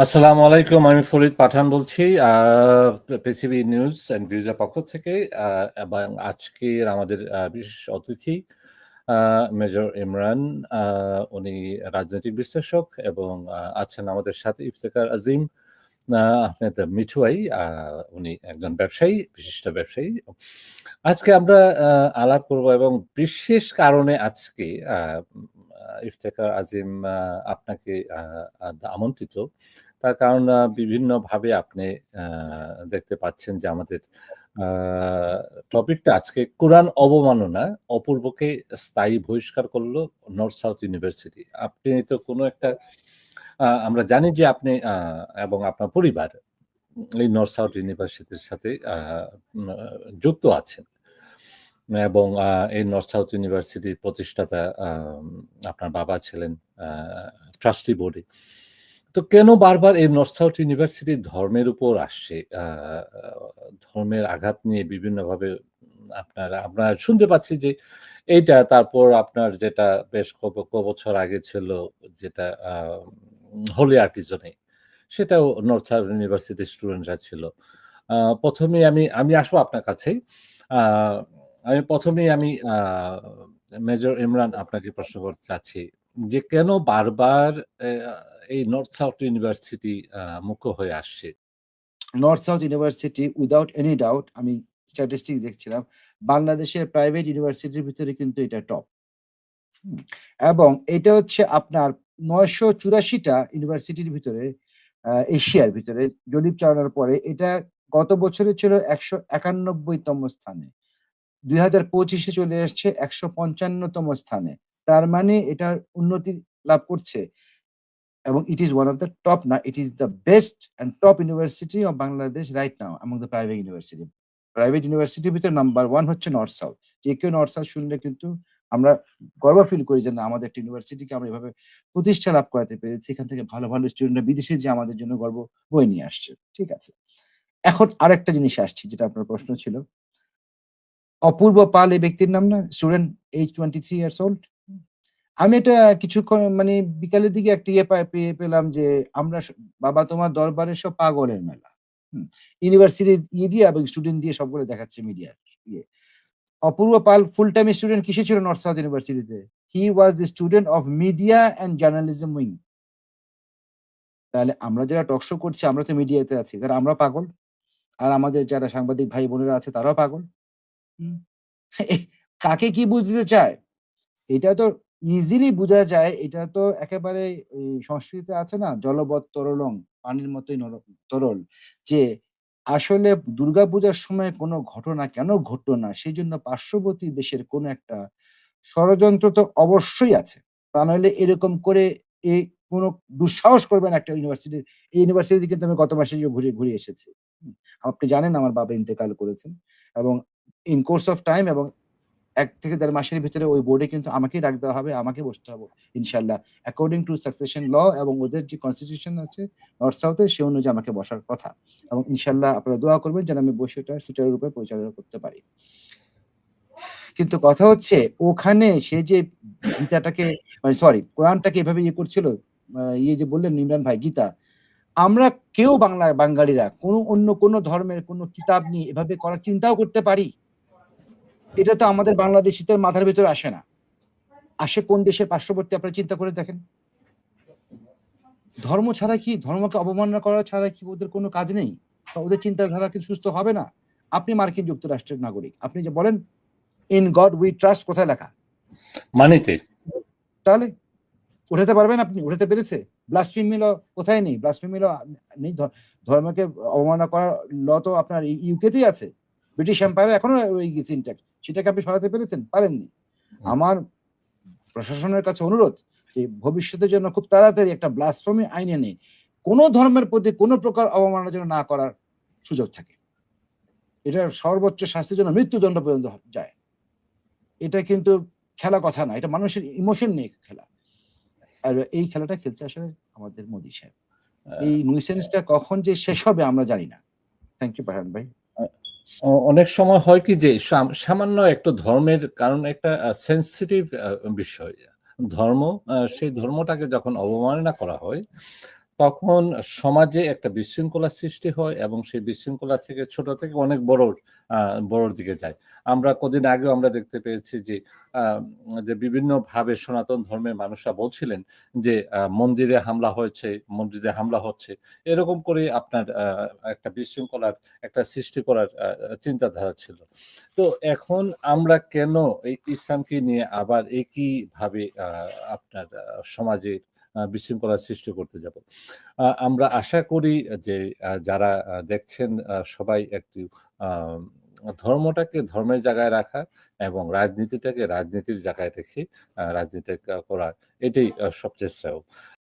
আসসালামু আলাইকুম। আমি ফরিদ পাঠান বলছি পিসিবি নিউজ অ্যান্ড ভিউজের পক্ষ থেকে। এবং আজকের আমাদের বিশেষ অতিথি মেজর ইমরান। আ উনি রাজনৈতিক বিশ্লেষক এবং আছেন আমাদের সাথে ইফতেখার আজিম আহমেদ মিঠুয়াই। উনি একজন ব্যবসায়ী, বিশিষ্ট ব্যবসায়ী। আজকে আমরা আলাপ করব এবং বিশেষ কারণে আজকে আ উম ইফতেখার আজিম আপনাকে আমন্ত্রিত। তার কারণ বিভিন্নভাবে আপনি আ দেখতে পাচ্ছেন যে আমাদের আ টপিকটা আজকে কোরআন অবমাননা, অপূর্বকে স্থায়ী বহিষ্কার করল নর্থ সাউথ ইউনিভার্সিটি। আপনি তো কোনো একটা আমরা জানি যে আপনি এবং আপনার পরিবার এই নর্থ সাউথ ইউনিভার্সিটির সাথে উম আ যুক্ত আছেন। এবং এই নর্থ সাউথ ইউনিভার্সিটির প্রতিষ্ঠাতা আপনার বাবা ছিলেন আ ট্রাস্টি বোর্ডে। তো কেন বারবার এই নর্থ সাউথ ইউনিভার্সিটি ধর্মের উপর আসছে? ধর্মের আঘাত নিয়ে বিভিন্নভাবে আমরা শুনতে পাচ্ছি যে এইটা, তারপর আপনার যেটা বেশ বছর আগে ছিল যেটা হোলি আর্টিজনে, সেটাও নর্থ সাউথ ইউনিভার্সিটির স্টুডেন্টরা ছিল। ১ম এই আমি আসবো আপনার কাছেই। আ আমি ১ম এই মেজর ইমরান আপনাকে প্রশ্ন করতে চাচ্ছি যে কেন বারবার এই নর্থ সাউথ ইউনিভার্সিটি মুখ্য হয়ে আসছে? North south university without any doubt আমি স্ট্যাটিস্টিক্স দেখছিলাম। বাংলাদেশের প্রাইভেট ইউনিভার্সিটির ভিতরে কিন্তু এটা টপ। হুম? এবং এটা হচ্ছে আপনার ৯৮৪ টা ইউনিভার্সিটির ভিতরে এশিয়ার ভিতরে জরিপ চালানোর পরে এটা গত বছরে ছিল ১৯১ তম স্থানে। ২০২৫ এ চলে আসছে ১৫৫ তম স্থানে। তার মানে এটার উন্নতি লাভ করছে। এবং it is one of the top না, it is the best and top university of Bangladesh right now among the private university. Private ইউনিভার্সিটির ভিতরে নাম্বার 1 হচ্ছে নর্থ সাউথ। যে কেউ নর্থ সাউথ শুনলে কিন্তু আমরা গর্ব ফিল করি যে না আমাদের একটা ইউনিভার্সিটিকে আমরা এভাবে প্রতিষ্ঠা লাভ করাতে পেরেছি। এখান থেকে ভালো, ভালো স্টুডেন্টরা বিদেশে যেয়ে আমাদের জন্য গর্ব বয়ে নিয়ে আসছে। ঠিক আছে? এখন আরেকটা জিনিসে আসছি যেটা আপনার প্রশ্ন ছিল। অপূর্ব পাল এই ব্যক্তির নাম না? Student age 23 years old. আমি এটা কিছুক্ষণ মানে বিকালের দিকে একটা ইয়ে পেলাম যে, আমরা বাবা তোমার দরবারে সব পাগলের মেলা। হুম? ইউনিভার্সিটির ইয়ে দিয়ে এবং স্টুডেন্ট দিয়ে সবগুলো দেখাচ্ছে মিডিয়ার ইয়ে। অপূর্ব পাল ফুল টাইম স্টুডেন্ট কিসে ছিল নর্থ সাউথ ইউনিভার্সিটিতে? He was the student of media and journalism wing. তাহলে আমরা যারা টক শো করছি আমরা তো মিডিয়াতে আছি। তাহলে আমরা পাগল? আর আমাদের যারা সাংবাদিক ভাই বোনেরা আছে তারাও পাগল? হুম? কাকে কি বুঝতে চায়? এটা তো ইজিলি বুঝা যায়। এটা তো একেবারে সংস্কৃতে আছে না? জলবৎ তরলং, পানির মতোই তরল। যে আসলে দুর্গাপূজার সময় কোনো ঘটনা কেন ঘটলো না? সেজন্য পার্শ্ববর্তী দেশের কোনো একটা ষড়যন্ত্র তো অবশ্যই আছে। তা নইলে এরকম করে এ কোনো দুঃসাহস করবে না একটা ইউনিভার্সিটির। এই ইউনিভার্সিটি কিন্তু আমি গত মাসে ঘুরে, ঘুরে এসেছি। হুম? আপনি জানেন আমার বাবা ইন্তেকাল করেছেন এবং ইন কোর্স অফ টাইম এবং ১ থেকে ১.৫ মাসের ভিতরে ওই বোর্ডে কিন্তু আমাকেই ডাক দেওয়া হবে, আমাকে বসতে হবে ইনশাআল্লাহ। অ্যাকর্ডিং টু সাকসেশন ল এবং ওদের যে কনস্টিটিউশন আছে নর্থ সাউথ এর সে অনুযায়ী আমাকে বসার কথা। এবং ইনশাআল্লাহ আপনারা দোয়া করবেন যেন আমি বসে এটা সুচারুরূপে পরিচালনা করতে পারি। কিন্তু কথা হচ্ছে ওখানে সে যে গীতাটাকে মানে সরি কোরআনটাকে এভাবে ইয়ে করছিল, ইয়ে যে বললেন ইমরান ভাই গীতা। আমরা কেউ বাঙালিরা অন্য কোনো ধর্মের কোনো কিতাব নিয়ে এভাবে করার চিন্তাও করতে পারি? এটা তো আমাদের বাংলাদেশীদের মাথার ভেতরে আসে না। আসে কোন দেশের পার্শ্ববর্তী আপনারা চিন্তা করে দেখেন। ধর্ম ছাড়া কি ধর্মকে অবমাননা করা ছাড়া কি ওদের কোনো কাজ নেই? বা ওদের চিন্তাধারা কি সুস্থ হবে না? আপনি মার্কিন যুক্তরাষ্ট্রের নাগরিক। আপনি যে বলেন, "In God we trust" কোথায় লেখা? মানিতে তাহলে? উঠাতে পারবেন আপনি? উঠাতে পেরেছে? ব্লাসফেমি ল কোথায় নেই? ব্লাসফেমি ল নেই ধর্মকে অবমাননা করার ল তো আপনার ইউকে তেই আছে। ব্রিটিশ এম্পায়ার এ এখনো রয়ে গেছে ইনট্যাক্ট। সেটাকে আপনি সরাতে পেরেছেন? পারেননি। আমার প্রশাসনের কাছে অনুরোধ যে ভবিষ্যতের জন্য খুব তাড়াতাড়ি একটা ব্লাসফেমি আইন এনে কোন ধর্মের প্রতি কোন প্রকার অবমাননা যেন না করার সুযোগ থাকে। এটা সর্বোচ্চ শাস্তির জন্য মৃত্যুদণ্ড পর্যন্ত যায়। এটা কিন্তু খেলা কথা না। এটা মানুষের ইমোশন নিয়ে খেলা। আর এই খেলাটা খেলছে আসলে আমাদের মোদি সাহেব। এই nuisance টা কখন যে শেষ হবে আমরা জানি না। থ্যাংক ইউ ফারহান ভাই। আ অনেক সময় হয় কি যে সামান্য একটা ধর্মের কারণ একটা সেনসিটিভ বিষয়। ধর্ম সেই ধর্মটাকে যখন অবমাননা করা হয়, তখন সমাজে একটা বিশৃঙ্খলা সৃষ্টি হয় এবং সেই বিশৃঙ্খলা থেকে ছোট থেকে অনেক বড়র দিকে যায়। আমরা কদিন আগেও আমরা দেখতে পেয়েছি আ যে বিভিন্নভাবে সনাতন ধর্মের মানুষরা বলছিলেন যে মন্দিরে হামলা হয়েছে, মসজিদে হামলা হচ্ছে। এরকম করে আপনার একটা বিশৃঙ্খলার একটা সৃষ্টি করার চিন্তাধারা ছিল। তো এখন আমরা কেন এই ইসলামকে নিয়ে আবার একইভাবে আপনার সমাজে বিশৃঙ্খলার সৃষ্টি করতে যাব? আমরা আশা করি যে যারা দেখছেন সবাই একটু আ ধর্মটাকে ধর্মের জায়গায় রাখা এবং রাজনীতিটাকে রাজনীতির জায়গায় রেখে রাজনীতি করা এটাই সবচেয়ে শ্রেয়।